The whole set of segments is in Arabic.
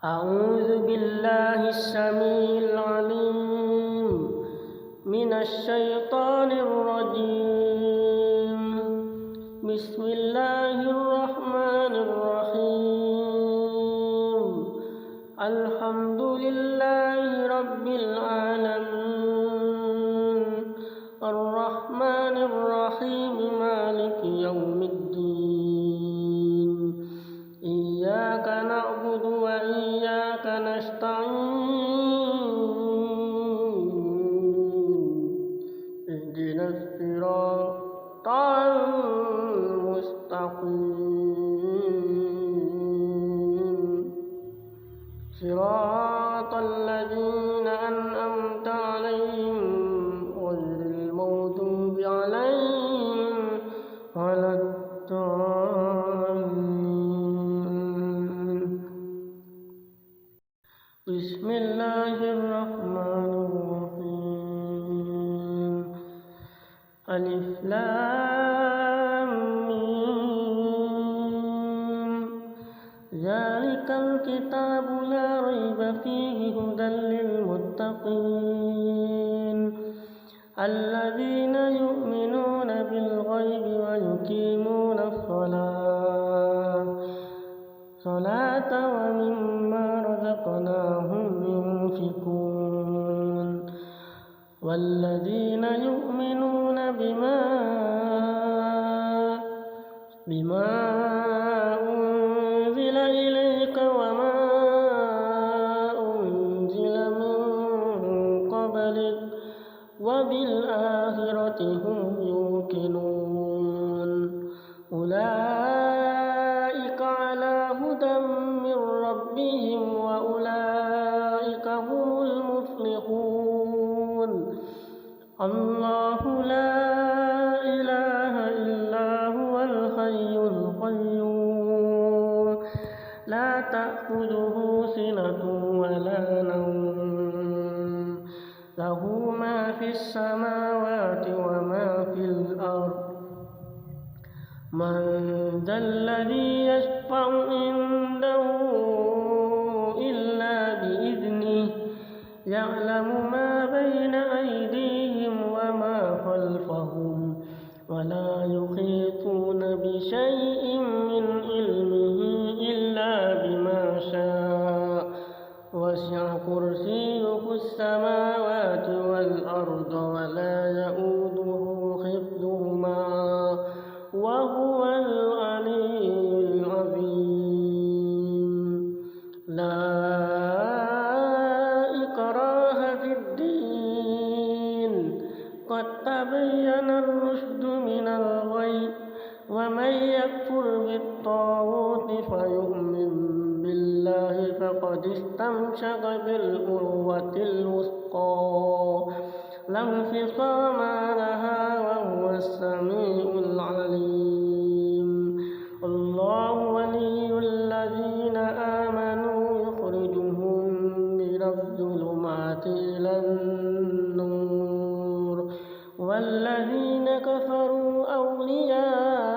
أعوذ بالله السميع العليم من الشيطان الرجيم. بسم الله الرحمن الرحيم. الحمد لله رب العالمين الرحمن الرحيم مالك يوم الدين. إياك نعبد وإياك نستعين. اهدنا الصراط المستقيم صراط الذين أنعمت عليهم غير المغضوب عليهم ولا الضالين. بسم الله الرحمن الرحيم. ألف لام ميم. ذلك الكتاب لا ريب فيه هدى للمتقين الذين يؤمنون بالغيب ويقيمون الصلاة ومما رزقناهم ينفقون والذين يؤمنون بما أنزل إليك وما أنزل من قبلك وبالآخرة هم يوقنون. أولئك على هدى من ربهم وأولئك هم المفلحون. الله لا إله إلا هو الحي القيوم لا تأخذه سنة ولا نوم له ما في السماوات وما في الأرض. من ذا الذي يشفع عنده إلا بإذنه يعلم ما بين أيديهم وما خلفهم ولا يحيطون بشيء من علمه إلا بما شاء. وسع كرسيه السماوات والأرض ولا يؤوده حفظهما وهو العلي العظيم. لا إكراه في الدين قد تبين الرشد من الغي. ومن يكفر بالطاغوت فيؤمن بالله فقد استمسك بالعروة الوثقى لا انفصام لها وهو السميع العليم. الله ولي الذين آمنوا يخرجهم من الظلمات إلى النور والذين كفروا أولياؤهم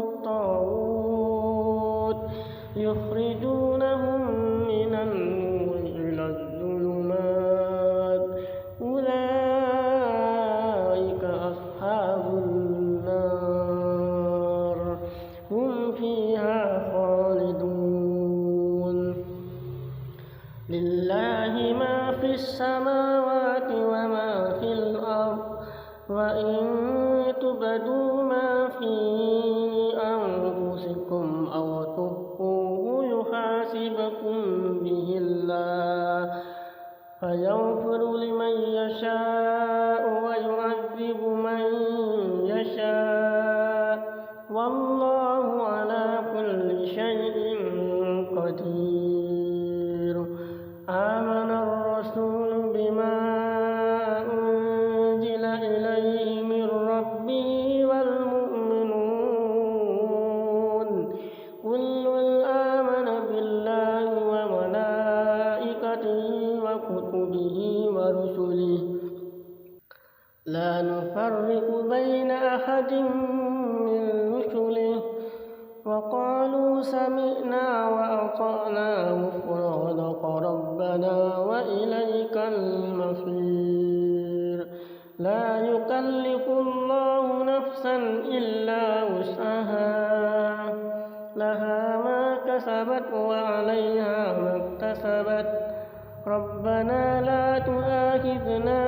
الطاغوت يخرجونهم من النور إلى الظلمات. أولئك أصحاب النار هم فيها خالدون. لله ما في السماوات وما في الأرض وإن تبدوا ما في أنفسكم أو تخفوه يحاسبكم به الله فيغفر لمن يشاء ويعذب من يشاء والله على كل شيء قدير. آمن الرسول بما أنزل إليه من ربه والمؤمنون كل آمن بالله وملائكته وكتبه ورسله لا نفرق بين أحد من رسله وقالوا سمعنا وأطعنا غفرانك ربنا وإليك المصير لا يكلف الله نفسا إلا وسعها لها ما كسبت وعليها ما اكتسبت ربنا لا تؤاخذنا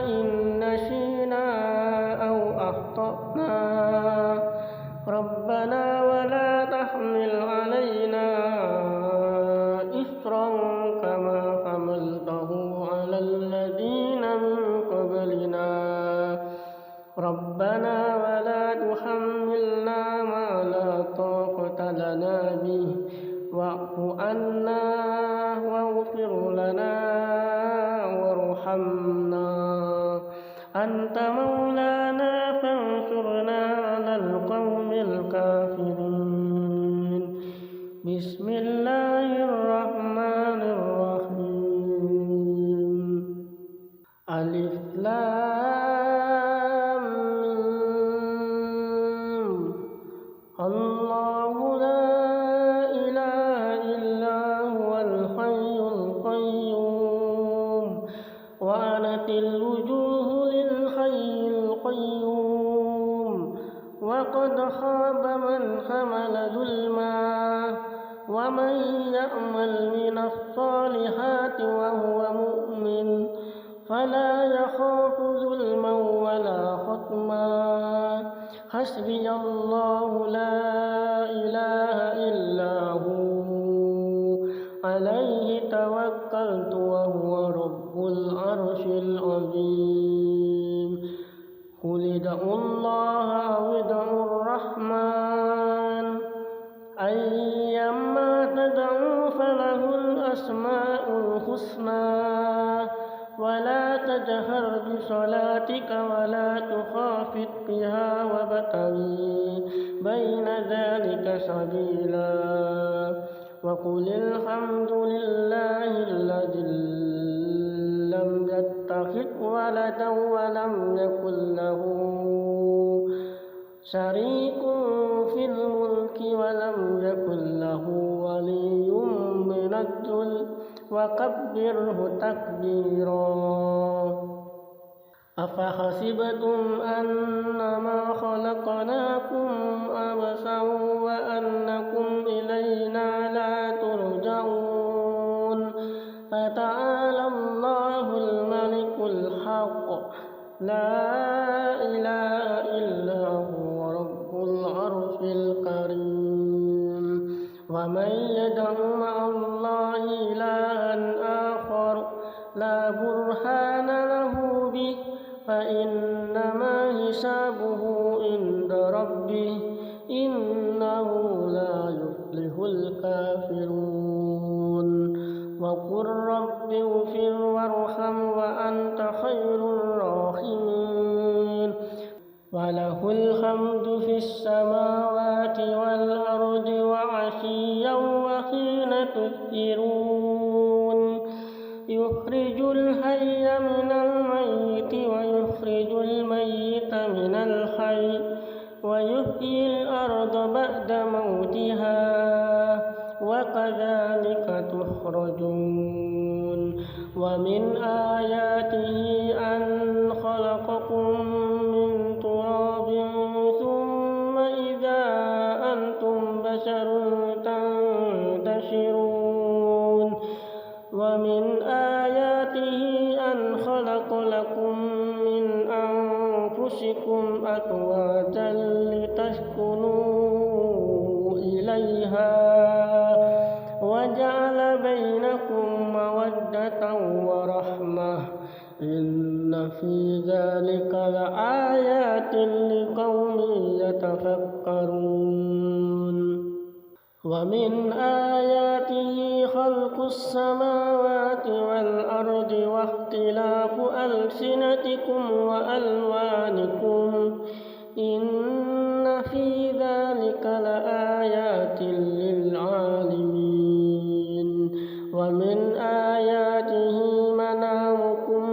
إن نسينا أو أخطأنا ربنا ولا تحمل علينا إصرا كما حملته على الذين من قبلنا ربنا ولا تحملنا ما لا طاقة لنا به واعف عنا واغفر لنا وارحمنا أنت مولانا فانصرنا على القوم الكافرين بسم الله الرحمن الرحيم ألف لام ميم الله لا إله إلا هو الحي القيوم وعنت الوجوه للحي القيوم وقد خاب من حمل ظلما ومن يعمل من الصالحات وهو مؤمن فلا يخاف ظلما ولا خصما حسبي الله لا إله إلا هو عليه توكلت وهو رب العرش العظيم قل ادعوا الله أو ادعوا الرحمن أيما تدعوا فله الأسماء الحسنى ولا تجهر بصلاتك ولا تخافت بها وابتغي بين ذلك سبيلا وقل الحمد لله الذي لم يتخذ ولدا ولم يكن له شريك في الملك ولم يكن له ولي من الذل وكبره تكبيرا أفحسبتم أنما خلقناكم عبثا وأنكم إلينا لا ترجعون فتعالى الله الملك الحق لا إله إلا هو رب العرش الكريم ومن يدع مع الله إلها آخر لا برهان له به فإنما حسابه عند ربه إنه لا يفلح الكافرون وقل رب اغفر وارحم وأنت خير الراحمين وله الحمد في السماوات والأرض وعشيا وحين تظهرون يخرج الحي من الميت ويخرج الميت من الحي ويحيي الأرض بعد موتها وكذلك تخرجون ومن آياته أن خلقكم من تراب ثم إذا أنتم بشر تنتشرون ومن آياته أن خلق لكم من أنفسكم أزواجا لتسكنوا إليها وجعل بينكم مودة ورحمة إن في ذلك لآيات لقوم يتفكرون ومن آياته خلق السماوات والأرض واختلاف ألسنتكم وألوانكم إن في ذلك لآيات للعالمين ومن آياته منامكم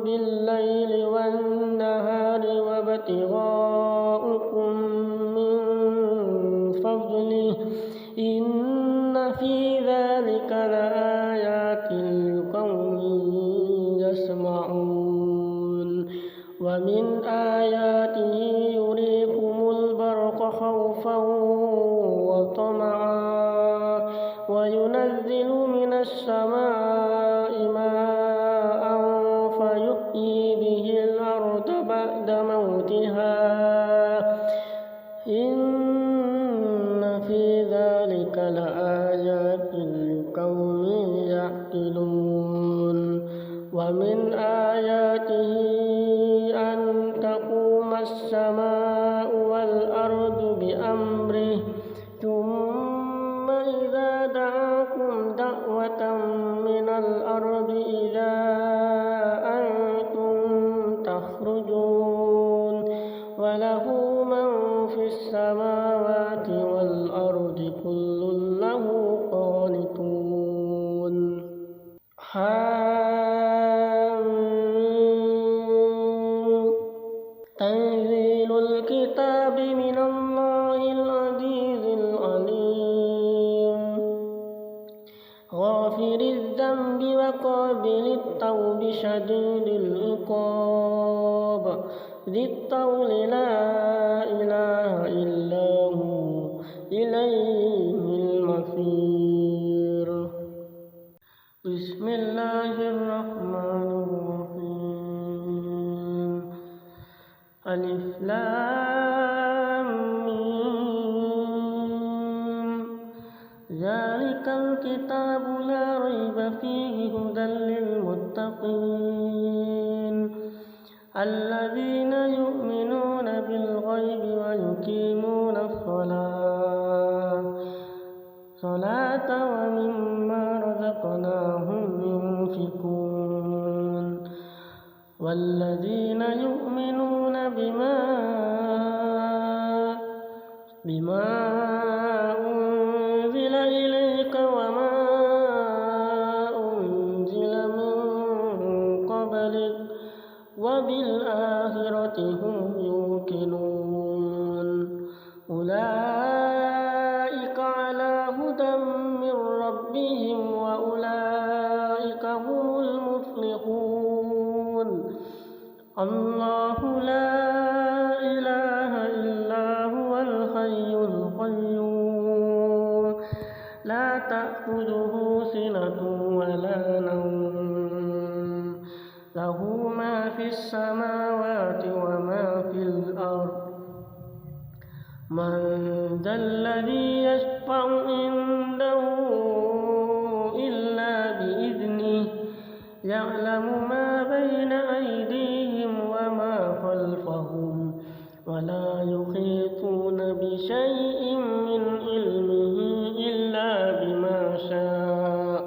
بالليل والنهار وابتغاؤكم من فضله آياته يريكم البرق خوفا وطمعا وينزل من السماء ماء فيحيي به الأرض بعد موتها إن في ذلك لآيات لقوم يعقلون ومن آياته أن تقوم السماء والأرض بأمره ثم إذا دعاكم دعوة من الأرض إذا أنتم تخرجون وله من في السماوات والأرض كل له قانتون تنزيل الكتاب من الله العزيز العليم غافر الذنب وقابل التوب شديد العقاب ذي الطول لا إله إلا هو إليه المصير بسم الله الرحمن الرحيم ألف لام ميم ذلك الكتاب لا ريب فيه هدى للمتقين الذين يؤمنون بالغيب ويقيمون الصلاة ومما رزقناهم ينفقون والذين يؤمنون بما أنزل إليك وما أنزل من قبلك وبالآخرة هم يوقنون أولئك على هدى من ربهم وأولئك هم المفلحون الله لا إله إلا هو الحي القيوم لا تأخذه سنة ولا نوم له ما في السماوات وما في الأرض من ذا الذي يشفع عنده إلا بإذنه يعلم ما بين أيديهم وما خلفهم ولا يحيطون بشيء من علمه إلا بما شاء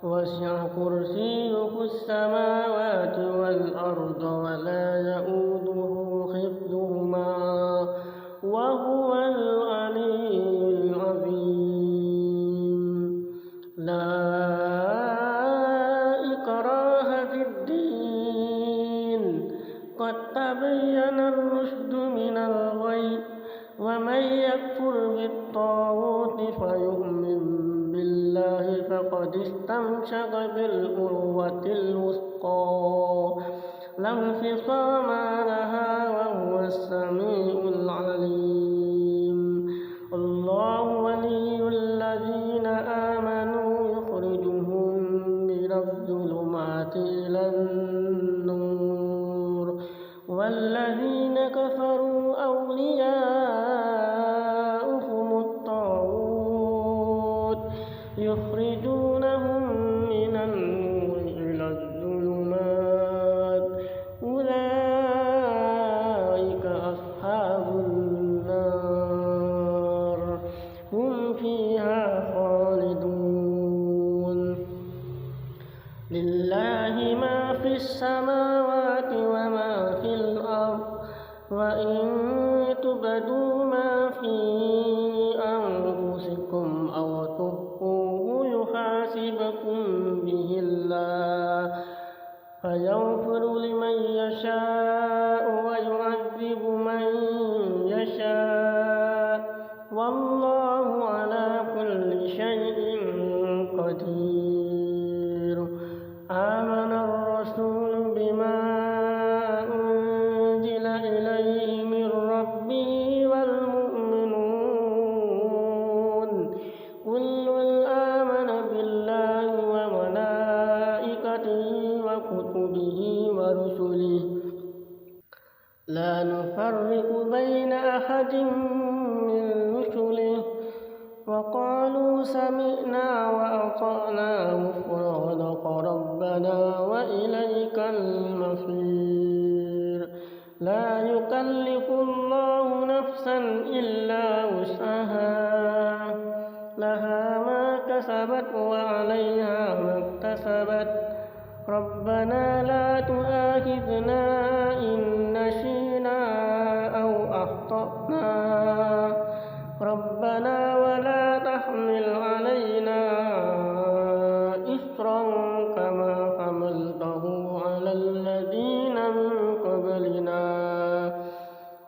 وسع كرسيه السماوات والأرض ولا يؤوده حفظهما وهو العلي العظيم لا إكراه في الدين قد تبين الرشد من الغي ومن يكفر بالطاغوت فيؤمن بالله فقد استمسك بالعروة الوثقى لا انفصام لها وهو السميع العليم الله ولي الذين آمنوا يخرجهم من الظلمات إلى النور والذين كفروا أولياؤهم الطاغوت يخرجونهم من النور إلى الظلمات أولئك أصحاب النار هم فيها خالدون لله ما في السماوات وما في الأرض وإن تبدوا ما في أنفسكم أو تخفوه يحاسبكم به الله فيغفر لمن يشاء ويعذب من يشاء والله على كل شيء قدير آمن الرسول بما أنزل نفرق بين أحد من رسله وقالوا سمعنا وأطعنا غفرانك ربنا وإليك المصير لا يكلف الله نفسا إلا وسعها لها ما كسبت وعليها ما اكتسبت ربنا لا تؤاخذنا إن نسينا أو أخطأنا ربنا ولا تحمل علينا إصرا كما حملته على الذين من قبلنا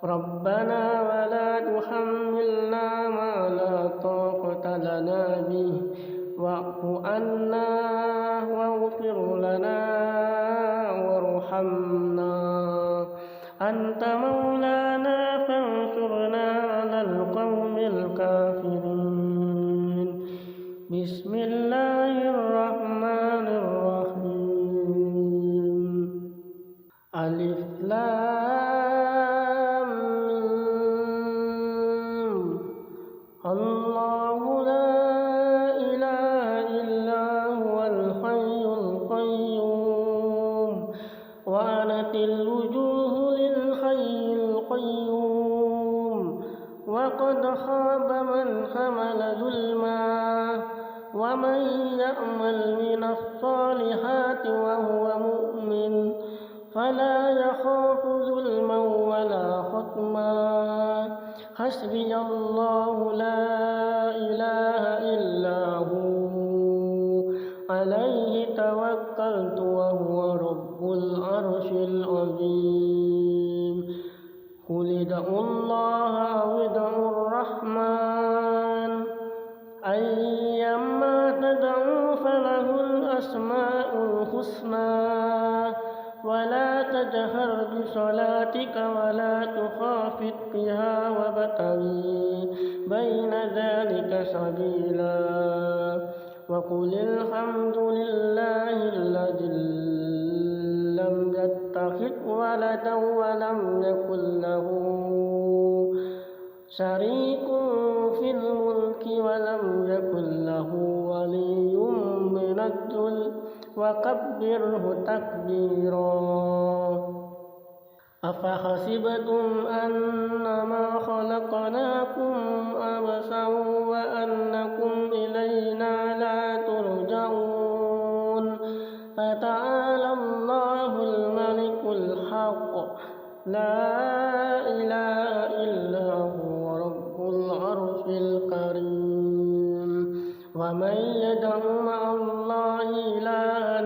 ربنا ولا تحملنا ما لا طاقة لنا به واعف عنا واغفر لنا وارحمنا أنت مولانا فانصرنا على القوم الكافرين بسم الله الرحمن الرحيم ألف لام ميم الله لا إله إلا هو الحي القيوم وعنت الوجوه للحي القيوم وقد خاب من حمل ظلما ومن يعمل من الصالحات وهو مؤمن فلا يخاف ظلما ولا خصما حسبي الله لا إله إلا هو عليه توكلت وهو رب العرش العظيم قل ادعوا الله أو ادعوا الرحمن أيما تدعوا فله الأسماء الحسنى ولا تجهر بصلاتك ولا تخافت بها وابتغي بين ذلك سبيلا وقل الحمد لله الذي لم يتخذ ولدا ولم يكن له شريك في الملك ولم يكن له ولي من الذل وكبره تكبيرا أفحسبتم أنما خلقناكم عبثا وأنكم إلينا لا ترجعون فتعالى الله الملك الحق لا إله إلا هو رب العرش الكريم ومن يدع مع الله إلها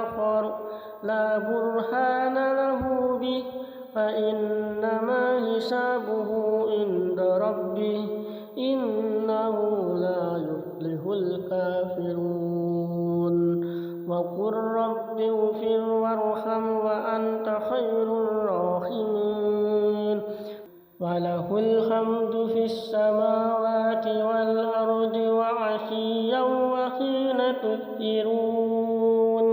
آخر لا برهان له به فإنما حسابه عند ربه إنه لا يفلح الكافرون وقل رب اغفر وارحم وأنت خير الراحمين وله الحمد في السماوات والأرض وعشيا وحين تظهرون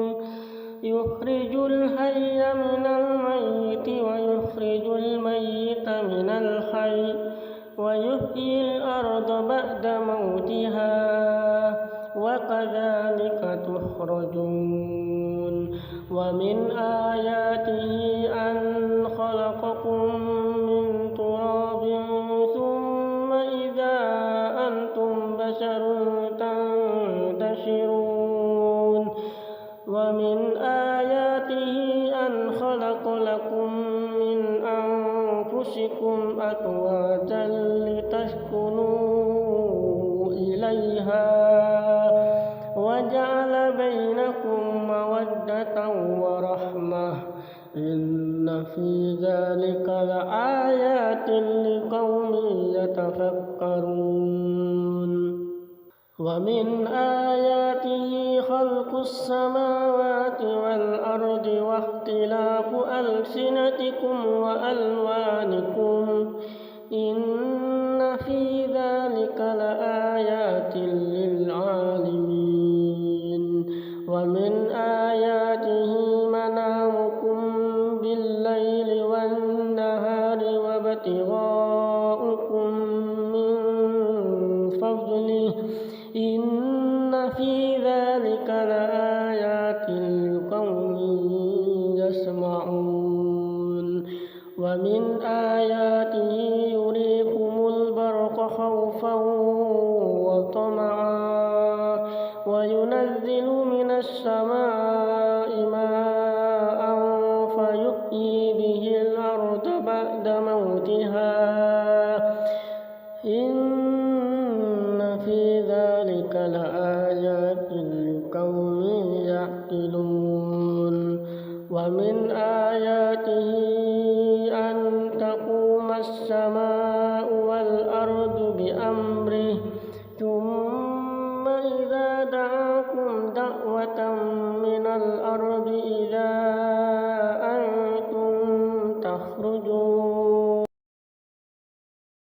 يخرج الحي من الميت ويخرج الميت من الحي ويحيي الأرض بعد موتها وكذلك تخرجون ومن آياته أن خلقكم من تراب ثم إذا أنتم بشر تنتشرون ومن آياته أن خلق لكم من أنفسكم أزواجا لتسكنوا إليها وجعل بينكم مودة ورحمة إن في ذلك لآيات لقوم يتفكرون ومن آياته خلق السماوات والأرض واختلاف ألسنتكم وألوانكم إن في ذلك لآيات للعالمين ومن آياته منامكم بالليل والنهار وابتغاؤكم من فضله إن في ذلك لآيات لقوم يسمعون ومن آياته يريكم البرق خوفا وطمعا وينزل من السماء ماء فيحيي به الأرض بعد موتها إن في ذلك لآيات لقوم يعقلون ومن آياته أن تقوم السماء والأرض بأمره ثم إذا دعاكم دعوة من الأرض إذا